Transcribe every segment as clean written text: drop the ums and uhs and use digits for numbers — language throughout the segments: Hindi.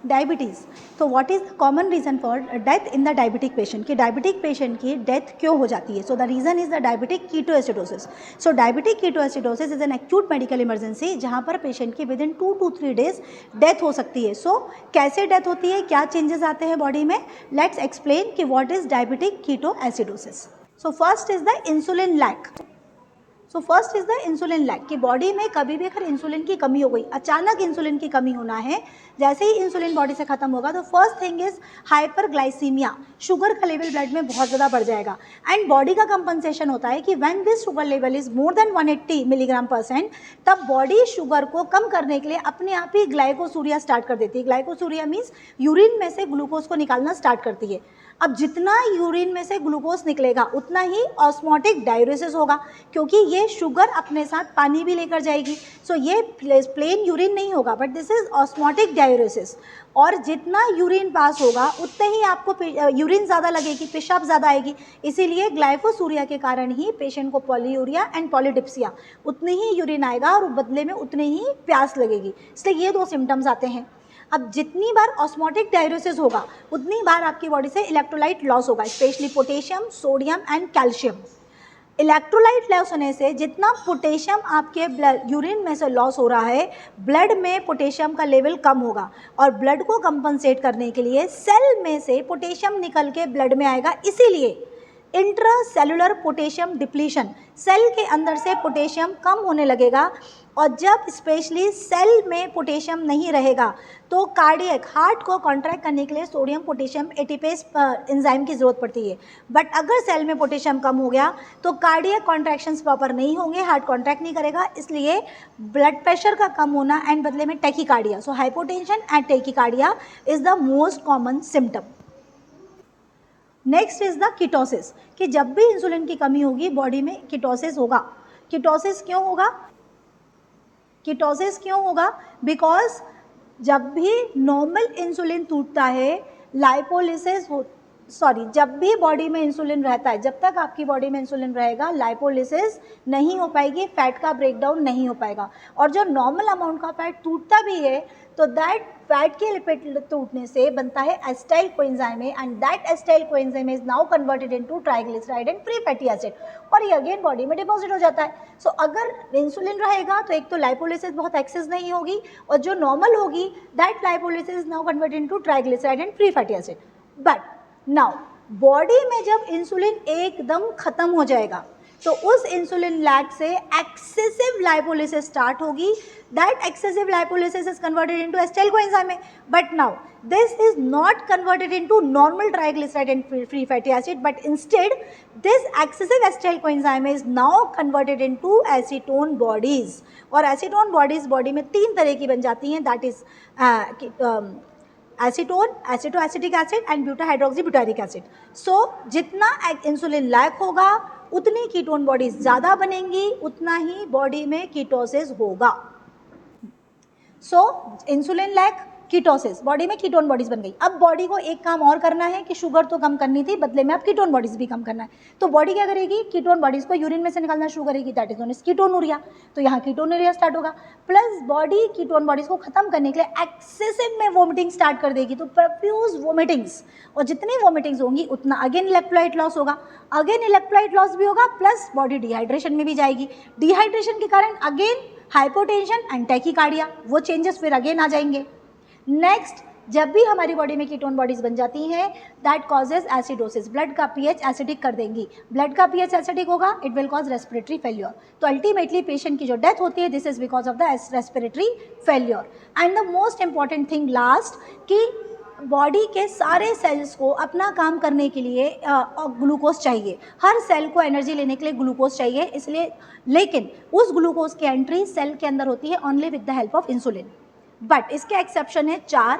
डायबिटीज़। तो what is the common reason for death in the diabetic patient, कि डायबिटिक पेशेंट की डेथ क्यों हो जाती है? So the reason is the diabetic ketoacidosis. So diabetic ketoacidosis is an acute medical emergency जहाँ पर पेशेंट की with in 2 to 3 days death हो सकती है। सो कैसे डेथ होती है, क्या चेंजेस आते हैं बॉडी में? लेट्स एक्सप्लेन कि what is diabetic ketoacidosis. So first is the insulin lack. So first is the insulin lack, कि बॉडी में कभी भी अगर इंसुलिन की कमी हो गई, अचानक इंसुलिन की कमी होना है, जैसे ही इंसुलिन बॉडी से खत्म होगा तो first thing is hyperglycaemia, sugar का लेवल ब्लड में बहुत ज़्यादा बढ़ जाएगा। एंड बॉडी का कंपनसेशन होता है कि when this sugar level is more than 180 milligram %, तब बॉडी शुगर को कम करने के लिए अपने आप ही ग्लाइकोसूरिया स्टार्ट कर देती है। ग्लाइकोसूरिया मीन्स यूरिन में से ग्लूकोज को निकालना स्टार्ट करती है। अब जितना यूरिन में से ग्लूकोज निकलेगा उतना ही ऑस्मोटिक डाययूरेसिस होगा, क्योंकि ये शुगर अपने साथ पानी भी लेकर जाएगी। सो ये प्लेन यूरिन नहीं होगा, बट दिस इज ऑस्मोटिक डाययूरेसिस। और जितना यूरिन पास होगा उतने ही आपको यूरिन ज़्यादा लगेगी, पेशाब ज़्यादा आएगी। इसीलिए ग्लाइकोसूरिया के कारण ही पेशेंट को पॉलीयूरिया एंड पॉलीडिप्सिया, उतनी ही यूरिन आएगा और बदले में उतने ही प्यास लगेगी। इसलिए ये 2 सिम्टम्स आते हैं। अब जितनी बार ऑस्मोटिक डाययूरेसिस होगा उतनी बार आपकी बॉडी से इलेक्ट्रोलाइट लॉस होगा, specially potassium, sodium and calcium. Electrolyte loss होने से जितना पोटेशियम आपके यूरिन में से लॉस हो रहा है, ब्लड में पोटेशियम का लेवल कम होगा, और ब्लड को कंपनसेट करने के लिए सेल में से पोटेशियम निकल के ब्लड में आएगा। इसीलिए इंट्रासेलुलर पोटेशियम डिप्लीशन, सेल के अंदर से पोटेशियम कम होने लगेगा। और जब स्पेशली सेल में पोटेशियम नहीं रहेगा तो कार्डियक, हार्ट को कॉन्ट्रैक्ट करने के लिए सोडियम पोटेशियम एटीपेस एंजाइम की ज़रूरत पड़ती है। बट अगर सेल में पोटेशियम कम हो गया तो कार्डियक कॉन्ट्रैक्शंस प्रॉपर नहीं होंगे, हार्ट कॉन्ट्रैक्ट नहीं करेगा, इसलिए ब्लड प्रेशर का कम होना एंड बदले में tachycardia. So hypotension and tachycardia is the most common symptom. Next is the ketosis, कि जब भी इंसुलिन की कमी होगी बॉडी में कीटोसिस होगा। कीटोसिस क्यों होगा? कीटोसिस क्यों होगा? बिकॉज जब भी नॉर्मल इंसुलिन टूटता है, लाइपोलिसिस जब भी बॉडी में इंसुलिन रहता है, जब तक आपकी बॉडी में इंसुलिन रहेगा लाइपोलिसिस नहीं हो पाएगी, फैट का ब्रेकडाउन नहीं हो पाएगा। और जो नॉर्मल अमाउंट का फैट टूटता भी है तो दैट फैट के लिपिड टूटने से बनता है acetyl coenzyme, and that acetyl coenzyme is now converted into triglyceride and free fatty acid, और ये अगेन बॉडी में डिपॉजिट हो जाता है। सो अगर इंसुलिन रहेगा तो एक तो लाइपोलिसिस बहुत एक्सेस नहीं होगी, और जो नॉर्मल होगी that lipolysis is now converted into triglyceride and free fatty acid. But now body में जब इंसुलिन एकदम खत्म हो जाएगा तो उस इंसुलिन लैक से एक्सेसिव लाइपोलिसिस स्टार्ट होगी। That excessive lipolysis is converted into acetyl coenzyme, but now this is not converted into normal triglyceride and free fatty acid, but instead this excessive acetyl coenzyme is now converted into acetone bodies, और acetone bodies बॉडी में 3 तरह की बन जाती हैं, that is acetone, acetoacetic acid and beta hydroxy butyric acid. So जितना इंसुलिन लैक होगा उतनी कीटोन बॉडीज ज़्यादा बनेंगी, उतना ही बॉडी में कीटोसिस होगा। सो इंसुलिन लैक, कीटोसिस, बॉडी में कीटोन बॉडीज बन गई। अब बॉडी को एक काम और करना है कि शुगर तो कम करनी थी, बदले में अब कीटोन बॉडीज भी कम करना है। तो बॉडी क्या करेगी? कीटोन बॉडीज को यूरिन में से निकालना शुरू करेगी, दैट इज नोन एज कीटोनुरिया। तो यहाँ कीटोनुरिया स्टार्ट होगा, प्लस बॉडी कीटोन बॉडीज को खत्म करने के लिए एक्सेसिव में वोमिटिंग स्टार्ट कर देगी, तो प्रोफ्यूज वोमिटिंग्स, और जितनी वोमिटिंग्स होंगी उतना अगेन इलेक्ट्रोलाइट लॉस होगा, अगेन इलेक्ट्रोलाइट लॉस भी होगा, प्लस बॉडी डिहाइड्रेशन में भी जाएगी। डिहाइड्रेशन के कारण अगेन हाइपोटेंशन एंड टैकीकार्डिया, वो चेंजेस फिर अगेन आ जाएंगे। नेक्स्ट, जब भी हमारी बॉडी में कीटोन बॉडीज बन जाती हैं दैट कॉजेज एसिडोसिस, ब्लड का पीएच एसिडिक कर देंगी। ब्लड का पीएच एसिडिक होगा, it will cause respiratory failure. तो अल्टीमेटली पेशेंट की जो डेथ होती है this is because of the respiratory failure. And the most important thing last, कि बॉडी के सारे सेल्स को अपना काम करने के लिए ग्लूकोज चाहिए, हर सेल को एनर्जी लेने के लिए ग्लूकोज चाहिए, इसलिए लेकिन उस ग्लूकोज की एंट्री सेल के अंदर होती है only with the help of insulin. But इसके एक्सेप्शन है 4,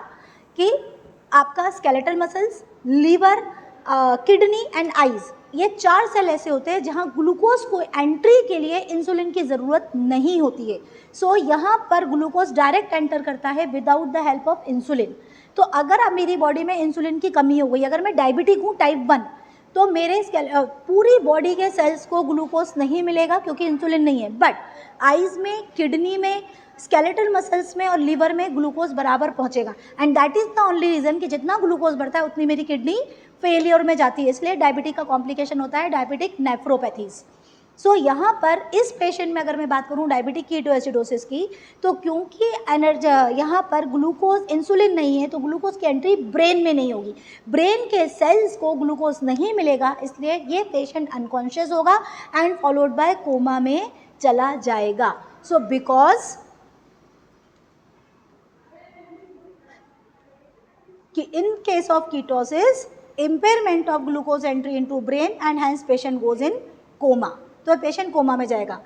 कि आपका skeletal muscles, liver, kidney and eyes, ये 4 सेल ऐसे होते हैं जहाँ ग्लूकोज को एंट्री के लिए इंसुलिन की ज़रूरत नहीं होती है। सो यहाँ पर ग्लूकोज डायरेक्ट एंटर करता है without the help of insulin. तो अगर अब मेरी बॉडी में इंसुलिन की कमी हो गई, अगर मैं डायबिटिक हूँ टाइप 1, तो मेरे पूरी बॉडी के सेल्स को ग्लूकोज नहीं मिलेगा क्योंकि इंसुलिन नहीं है, बट आईज में, किडनी में, स्केलेटल मसल्स में और लीवर में ग्लूकोज बराबर पहुंचेगा, and that is the only reason कि जितना ग्लूकोज बढ़ता है उतनी मेरी किडनी फेलियर में जाती है, इसलिए डायबिटिक का कॉम्प्लिकेशन होता है डायबिटिक नेफ्रोपैथीज। सो यहाँ पर इस पेशेंट में अगर मैं बात करूँ डायबिटिक कीटोएसिडोसिस की, तो क्योंकि यहाँ पर ग्लूकोज इंसुलिन नहीं है तो ग्लूकोज की एंट्री ब्रेन में नहीं होगी, ब्रेन के सेल्स को ग्लूकोज नहीं मिलेगा, इसलिए ये पेशेंट अनकॉन्शियस होगा एंड फॉलोड बाय कोमा में चला जाएगा। सो बिकॉज कि in case of ketosis impairment of glucose entry into brain and hence patient goes in coma, तो पेशेंट कोमा में जाएगा।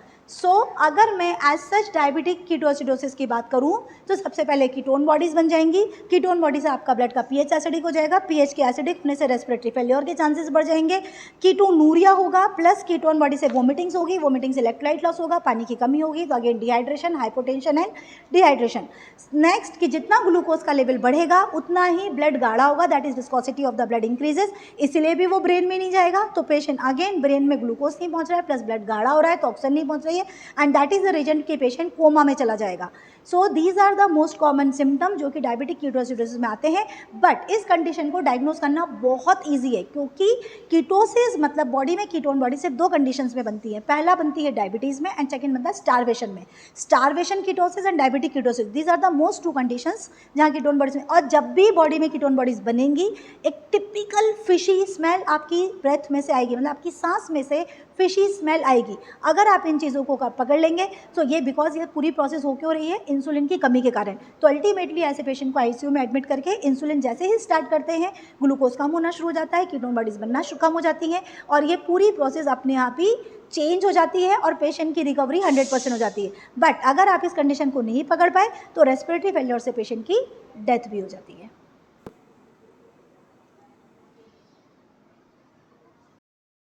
अगर मैं एज सच डायबिटिक कीटोएसिडोसिस की बात करूं तो सबसे पहले कीटोन बॉडीज बन जाएंगी, कीटोन बॉडी से आपका ब्लड का पीएच एसिडिक हो जाएगा, पीएच के एसिडिक होने से रेस्पिरेटरी फेलियर के चांसेस बढ़ जाएंगे, कीटोनूरिया होगा, प्लस कीटोन बॉडी से वोमिटिंग्स होगी, वोमिटिंग से इलेक्ट्रोलाइट लॉस होगा, पानी की कमी होगी, तो again dehydration, hypotension and dehydration. Next कि जितना ग्लूकोज का लेवल बढ़ेगा उतना ही ब्लड गाढ़ा होगा, that is viscosity of the blood increases, इसलिए भी वो ब्रेन में नहीं जाएगा, तो पेशेंट अगेन ब्रेन में ग्लूकोज नहीं पहुंच रहा है, प्लस ब्लड गाढ़ा हो रहा है तो ऑक्सीजन नहीं पहुंच रही है, and that is the reason कि पेशेंट कोमा में चला जाएगा। So these are the most common symptom जो कि डायबिटिक कीटोएसिडोसिस में आते हैं, बट इस कंडीशन को डायग्नोज करना बहुत ईजी है, क्योंकि कीटोसिस मतलब बॉडी में कीटोन बॉडी सिर्फ दो कंडीशंस में बनती है, पहला बनती है डायबिटीज में एंड सेकंड बनता है स्टारवेशन में। Starvation ketosis and diabetic ketosis, these are the most two conditions जहाँ कीटोन बॉडीज में, और जब भी बॉडी में कीटोन बॉडीज बनेंगी एक टिपिकल फिशी स्मेल आपकी ब्रेथ में से आएगी, मतलब आपकी सांस में से फिशी स्मेल आएगी। अगर आप इन चीज़ों को पकड़ लेंगे तो ये बिकॉज ये पूरी प्रोसेस हो क्यों रही है, इंसुलिन की कमी के कारण। तो अल्टीमेटली ऐसे पेशेंट को आईसीयू में एडमिट करके इंसुलिन जैसे ही स्टार्ट करते हैं ग्लूकोज कम होना शुरू हो जाता है, कीटोन बॉडीज बनना कम हो जाती हैं, और ये पूरी प्रोसेस अपने आप ही चेंज हो जाती है और पेशेंट की रिकवरी 100% हो जाती है। बट अगर आप इस कंडीशन को नहीं पकड़ पाए तो रेस्पिरेटरी फेलियर से पेशेंट की डेथ भी हो जाती है।